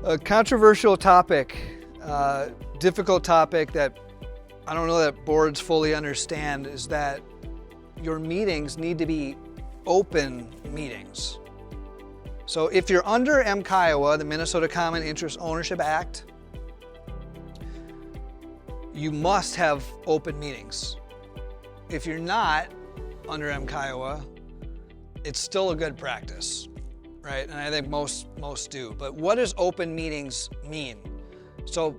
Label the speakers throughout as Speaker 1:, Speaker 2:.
Speaker 1: A controversial topic, difficult topic that I don't know that boards fully understand is that your meetings need to be open meetings. So if you're under MCIOA, the Minnesota Common Interest Ownership Act, you must have open meetings. If you're not under MCIOA, it's still a good practice, right? And I think most do. But what does open meetings mean? So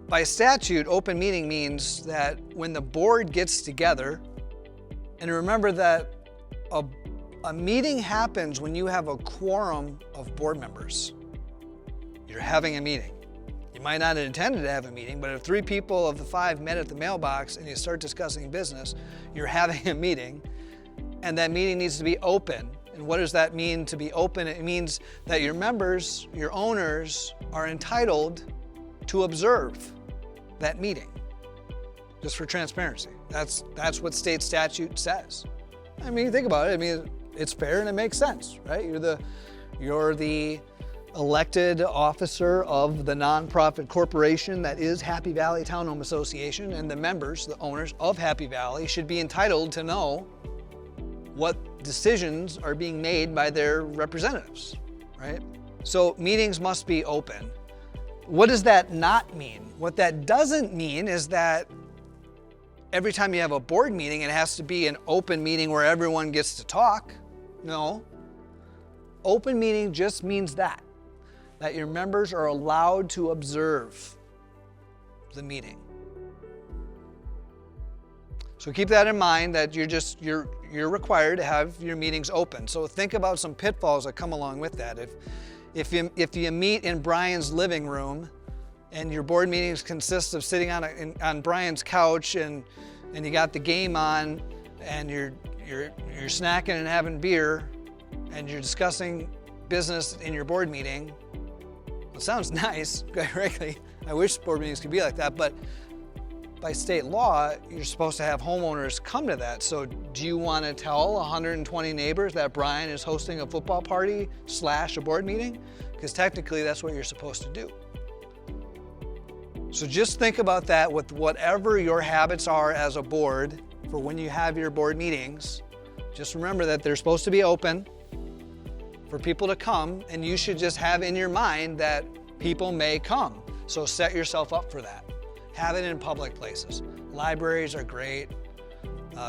Speaker 1: by statute, open meeting means that when the board gets together, and remember that a meeting happens when you have a quorum of board members. You're having a meeting. You might not have intended to have a meeting, but if 3 people of the 5 met at the mailbox and you start discussing business, you're having a meeting, and that meeting needs to be open. And what does that mean to be open? It means that your members, your owners, are entitled to observe that meeting, just for transparency. That's what state statute says. I mean, think about it. I mean, it's fair and it makes sense, right? You're the elected officer of the nonprofit corporation that is Happy Valley Townhome Association, and the members, the owners of Happy Valley, should be entitled to know what decisions are being made by their representatives, right? So meetings must be open. What does that not mean? What that doesn't mean is that every time you have a board meeting, it has to be an open meeting where everyone gets to talk. No. Open meeting just means that your members are allowed to observe the meeting. So keep that in mind, that you're required to have your meetings open. So think about some pitfalls that come along with that. If you meet in Brian's living room and your board meetings consist of sitting on Brian's couch and you got the game on and you're snacking and having beer and you're discussing business in your board meeting, well, it sounds nice, quite frankly. I wish board meetings could be like that, but by state law, you're supposed to have homeowners come to that. So do you want to tell 120 neighbors that Brian is hosting a football party / a board meeting? Because technically that's what you're supposed to do. So just think about that with whatever your habits are as a board for when you have your board meetings. Just remember that they're supposed to be open for people to come, and you should just have in your mind that people may come. So set yourself up for that. Have it in public places. Libraries are great.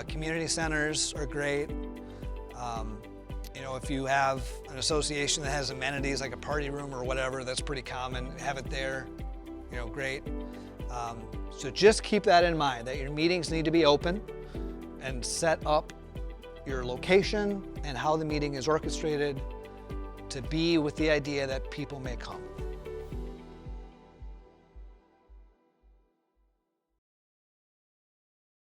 Speaker 1: Community centers are great. If you have an association that has amenities like a party room or whatever, that's pretty common. Have it there, great. So just keep that in mind, that your meetings need to be open, and set up your location and how the meeting is orchestrated to be with the idea that people may come.